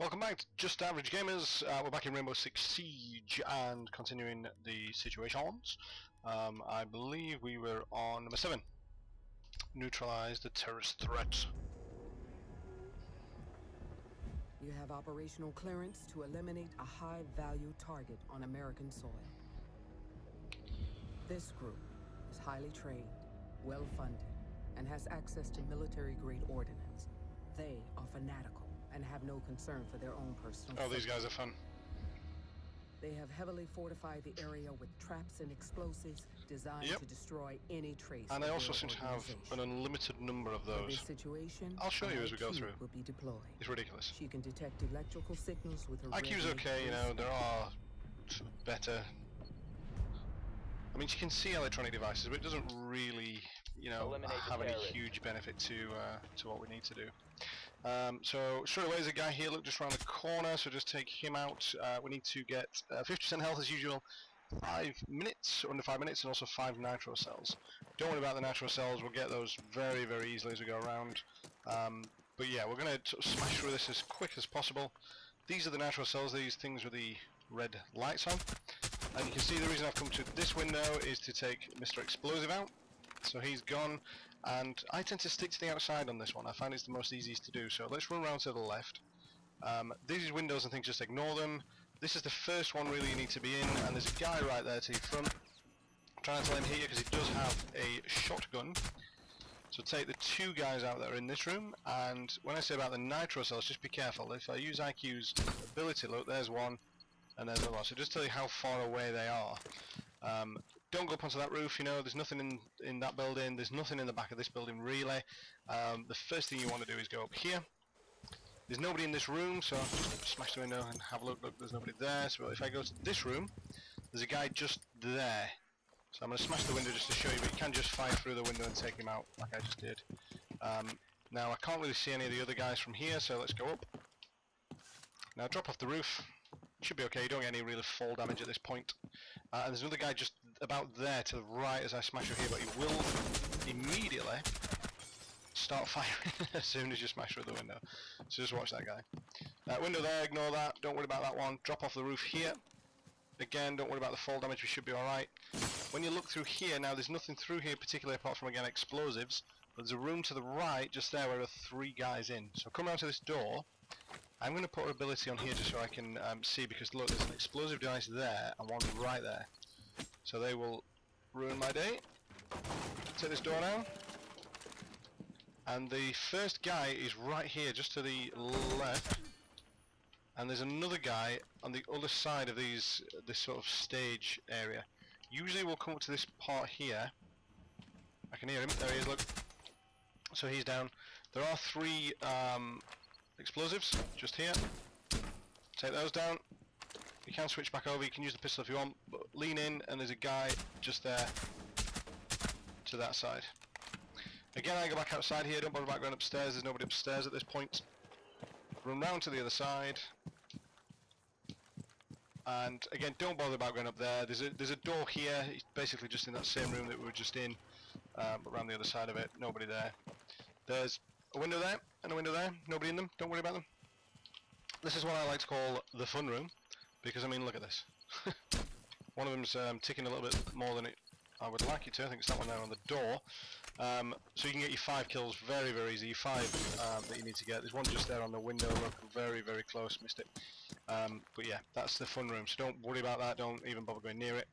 Welcome back to Just Average Gamers. We're back in Rainbow Six Siege and continuing the situations. I believe we were on number 7. Neutralize the terrorist threat. You have operational clearance to eliminate a high-value target on American soil. This group is highly trained, well-funded, and has access to military-grade ordnance. They are fanatical and have no concern for their own personal safety. These guys are fun. They have heavily fortified the area with traps and explosives designed to destroy any trace. And they also seem to have an unlimited number of those. For this situation, I'll show you as we go through. Will be deployed. It's ridiculous. She can detect electrical signals with her IQ's okay, you know, there are better. I mean, she can see electronic devices, but it doesn't really, you know, have any huge benefit to what we need to do. So straight away there's a guy here, look, just around the corner, so just take him out. We need to get 50% health as usual, 5 minutes, under 5 minutes, and also 5 nitro cells. Don't worry about the nitro cells, we'll get those very, very easily as we go around. But yeah, we're going to smash through this as quick as possible. These are the nitro cells, these things with the red lights on. And you can see the reason I've come to this window is to take Mr. Explosive out. So he's gone, and I tend to stick to the outside on this one. I find it's the most easiest to do, so let's run around to the left. These windows and things, just ignore them. This is the first one really you need to be in, and there's a guy right there to your front. I'm trying to let him hit you because he does have a shotgun. So take the 2 guys out that are in this room, and when I say about the nitro cells, just be careful. If I use IQ's ability, look, there's one, and there's another. So just tell you how far away they are. Don't go up onto that roof, you know, there's nothing in that building, there's nothing in the back of this building really. The first thing you want to do is go up here. There's nobody in this room, so just smash the window and have a look, there's nobody there. So if I go to this room, there's a guy just there. So I'm going to smash the window just to show you, but you can just fire through the window and take him out, like I just did. Now I can't really see any of the other guys from here, so let's go up. Now drop off the roof. Should be okay, you don't get any real fall damage at this point. And there's another guy just about there to the right as I smash through here, but he will immediately start firing as soon as you smash through the window. So just watch that guy. Window there, ignore that, don't worry about that one. Drop off the roof here. Again, don't worry about the fall damage, we should be alright. When you look through here, now there's nothing through here particularly apart from, again, explosives. But there's a room to the right, just there, where there are 3 guys in. So come around to this door. I'm going to put her ability on here just so I can see, because look, there's an explosive device there and one right there. So they will ruin my day. Take this door down. And the first guy is right here, just to the left. And there's another guy on the other side of this sort of stage area. Usually we'll come up to this part here. I can hear him. There he is, look. So he's down. There are 3 explosives just here. Take those down. You can switch back over, you can use the pistol if you want, but lean in and there's a guy just there to that side. Again, I go back outside here, don't bother about going upstairs, there's nobody upstairs at this point. Run round to the other side. And again, don't bother about going up there. There's a door here, it's basically just in that same room that we were just in, but around the other side of it, nobody there. There's a window there, and a window there, nobody in them, don't worry about them. This is what I like to call the fun room, because I mean, look at this. One of them's ticking a little bit more than I would like it to. I think it's that one there on the door. So you can get your 5 kills very, very easy, 5 that you need to get. There's one just there on the window, look, very, very close, missed it. But yeah, that's the fun room, so don't worry about that, don't even bother going near it.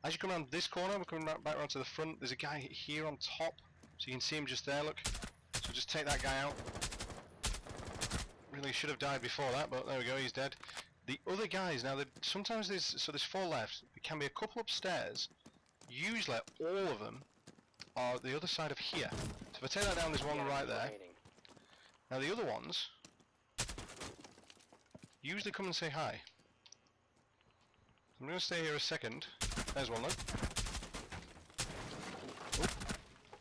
As you come around this corner, we're coming back around to the front, there's a guy here on top, so you can see him just there, look. So just take that guy out. Really should have died before that, but there we go, he's dead. The other guys, now sometimes there's 4 left, there can be a couple upstairs. Usually all of them are the other side of here. So if I take that down, there's one right there. Now the other ones usually come and say hi. I'm going to stay here a second. There's one, look.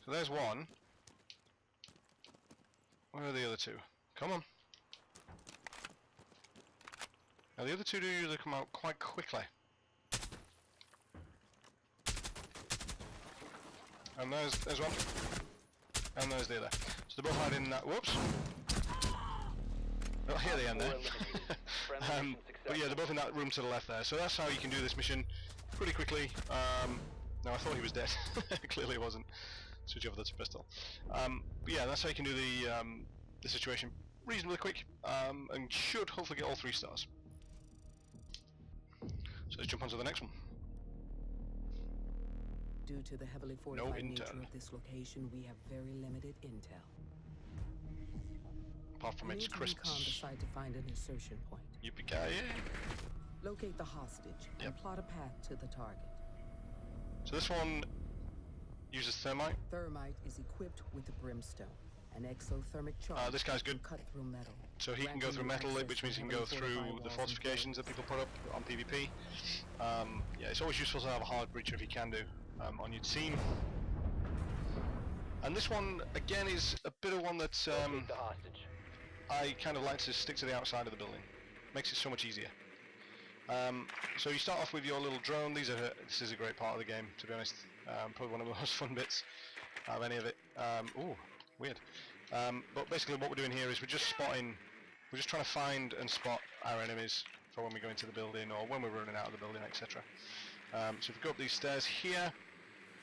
So there's one. Where are the other 2? Come on. Now the other 2 do usually come out quite quickly. And there's one. And there's the other. So they're both hiding in that. Whoops! Oh, here they end there. But yeah, they're both in that room to the left there. So that's how you can do this mission pretty quickly. Now I thought he was dead. Clearly he wasn't. Switch over to pistol. But yeah, that's how you can do the situation reasonably quick, and should hopefully get all 3 stars. So let's jump on to the next one. Due to the heavily fortified nature of this location, we have very limited intel. Apart from its crisps. Decide to find an insertion point. Yippee-ki-yay! Locate the hostage and plot a path to the target. So this one uses thermite. Thermite is equipped with the brimstone, an exothermic charge. This guy's good. Cut through metal. So he can go through metal, which means he can go through the fortifications that people put up on PvP. Yeah, it's always useful to have a hard breacher if you can do on your team. And this one again is a bit of one that I kind of like to stick to the outside of the building. Makes it so much easier. So you start off with your little drone. This is a great part of the game, to be honest. Probably one of the most fun bits of any of it. Ooh, weird. But basically what we're doing here is we're just trying to find and spot our enemies for when we go into the building or when we're running out of the building, etc. So if we go up these stairs here,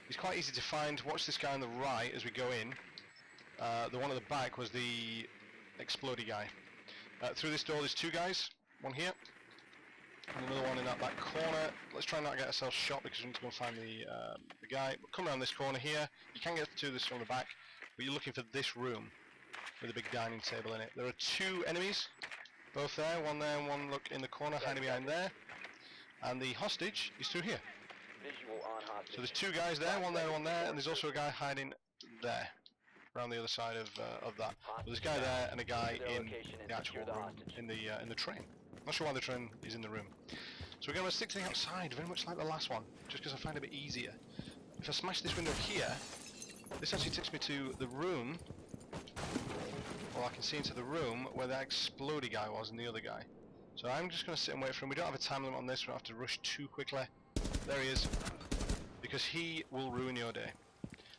it's quite easy to find. Watch this guy on the right as we go in. The one at the back was the explodey guy. Through this door there's 2 guys, one here and another one in that back corner. Let's try not to get ourselves shot because we need to go and find the guy. But come around this corner here. You can get to this from the back, but you're looking for this room with a big dining table in it. There are 2 enemies, both there and one look in the corner hiding behind there, and the hostage is through here. So there's 2 guys there, one there, and there's also a guy hiding there, around the other side of that. So there's a guy there and a guy in the actual room, in the train. I'm not sure why the train is in the room. So we're going to stick to the outside, very much like the last one, just because I find it a bit easier. If I smash this window here, this actually takes me to the room, well, I can see into the room where that explodey guy was and the other guy. So I'm just going to sit and wait for him. We don't have a time limit on this, we don't have to rush too quickly. There he is, because he will ruin your day.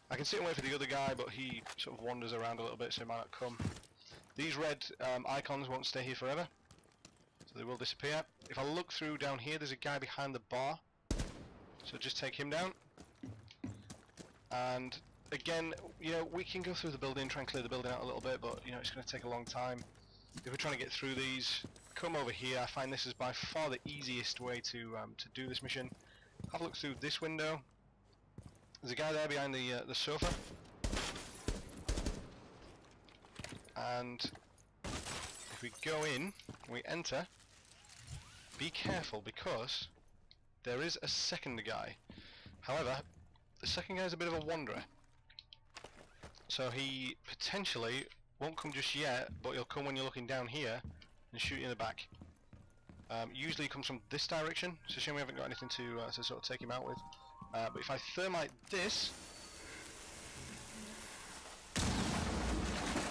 I can sit and wait for the other guy, but he sort of wanders around a little bit, so he might not come. These red icons won't stay here forever, so they will disappear. If I look through down here, there's a guy behind the bar, so just take him down. And again, you know, we can go through the building, try and clear the building out a little bit, but you know, it's going to take a long time. If we're trying to get through these, come over here. I find this is by far the easiest way to do this mission. Have a look through this window. There's a guy there behind the sofa, and if we go in, we enter. Be careful because there is a second guy. However, the second guy is a bit of a wanderer, so he potentially won't come just yet, but he'll come when you're looking down here and shoot you in the back. Usually he comes from this direction. It's a shame we haven't got anything to sort of take him out with. But if I thermite this, and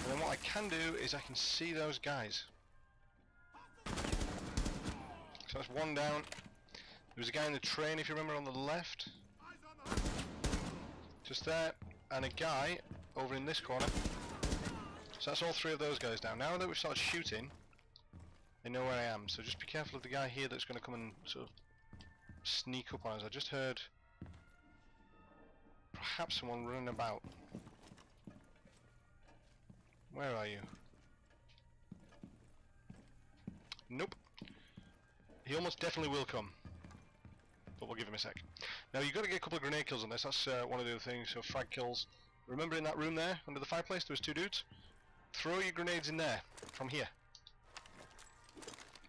then what I can do is I can see those guys. So that's one down. There was a guy in the train, if you remember, on the left. Just there. And a guy over in this corner. So that's all 3 of those guys down. Now that we've started shooting, they know where I am. So just be careful of the guy here that's going to come and sort of sneak up on us. I just heard perhaps someone running about. Where are you? Nope. He almost definitely will come, but we'll give him a sec. Now you've got to get a couple of grenade kills on this. That's one of the other things. So frag kills. Remember in that room there under the fireplace there was 2 dudes? Throw your grenades in there from here.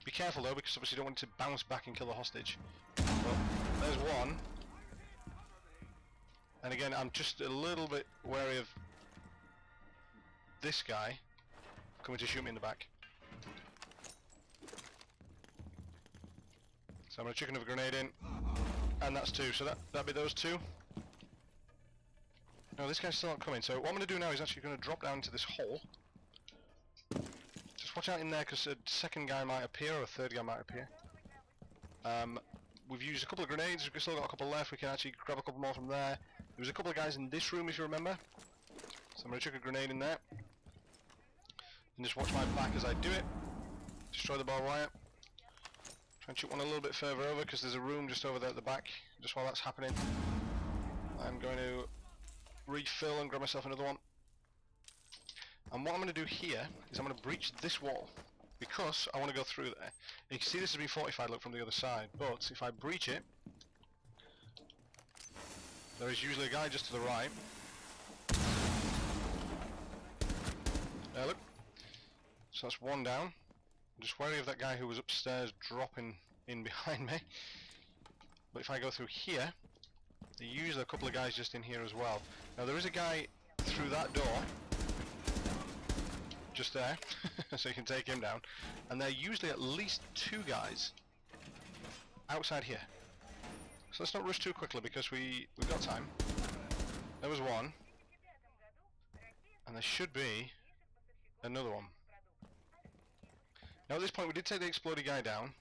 Be careful though, because obviously you don't want it to bounce back and kill the hostage. But there's one. And again, I'm just a little bit wary of this guy coming to shoot me in the back. So I'm going to chuck another grenade in, and that's 2, so that'd be those 2. No, this guy's still not coming, so what I'm going to do now is actually going to drop down into this hole. Just watch out in there, because a second guy might appear, or a third guy might appear. We've used a couple of grenades, we've still got a couple left, we can actually grab a couple more from there. There was a couple of guys in this room, if you remember. So I'm going to chuck a grenade in there. And just watch my back as I do it. Destroy the barbed wire. Try and shoot one a little bit further over because there's a room just over there at the back. Just while that's happening, I'm going to refill and grab myself another one. And what I'm going to do here is I'm going to breach this wall because I want to go through there. You can see this has been fortified, look, from the other side, but if I breach it, there is usually a guy just to the right. There, look. So that's one down. I'm just wary of that guy who was upstairs dropping in behind me. But if I go through here, there are usually a couple of guys just in here as well. Now there is a guy through that door, just there, so you can take him down. And there are usually at least two guys outside here. So let's not rush too quickly because we've got time. There was one. And there should be another one. Now at this point we did take the exploded guy down.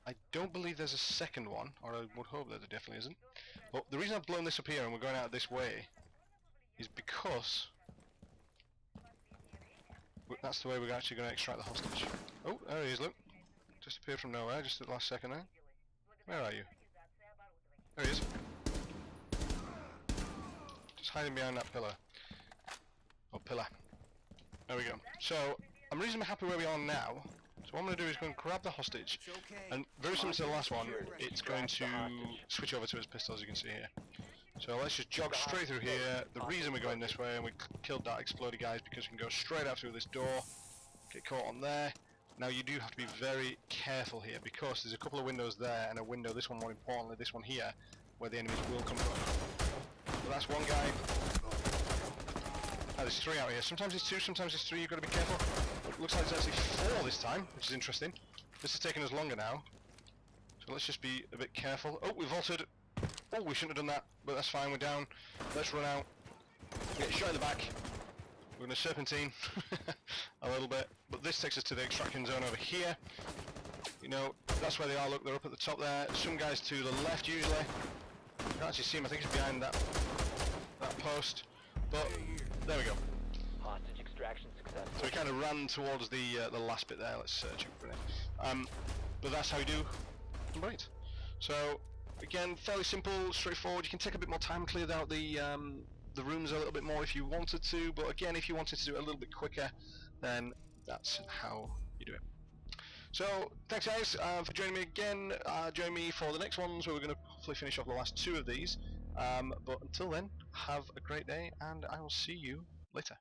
I don't believe there's a second one, or I would hope that there definitely isn't. But the reason I've blown this up here and we're going out this way is because that's the way we're actually going to extract the hostage. Oh, there he is, look. Just appeared from nowhere, just at the last second there. Where are you? There he is. Just hiding behind that pillar. Or pillar. There we go. So, I'm reasonably happy where we are now. So what I'm going to do is go and grab the hostage. And very similar to the last one, it's going to switch over to his pistol, as you can see here. So let's just jog straight through here. The reason we're going this way and we killed that exploded guy is because we can go straight out through this door, get caught on there. Now you do have to be very careful here because there's a couple of windows there and a window, this one more importantly, this one here, where the enemies will come from. So that's one guy. Now there's three out here. Sometimes it's two, sometimes it's three, you've got to be careful. Looks like there's actually four this time, which is interesting. This is taking us longer now. So let's just be a bit careful. Oh, we vaulted. Oh, we shouldn't have done that, but that's fine, we're down. Let's run out. Get shot in the back. We're going to serpentine a little bit, but this takes us to the extraction zone over here. You know, that's where they are, look, they're up at the top there. Some guys to the left usually. You can't actually see him, I think he's behind that post. But, there we go. Hostage extraction successful. So we kind of ran towards the last bit there, let's search it for it. But that's how you do. Right. So, again, fairly simple, straightforward. You can take a bit more time, clear out the rooms a little bit more if you wanted to, but again, if you wanted to do it a little bit quicker, then that's how you do it. So, thanks guys for joining me again. Join me for the next ones where we're going to hopefully finish off the last two of these. But until then, have a great day, and I will see you later.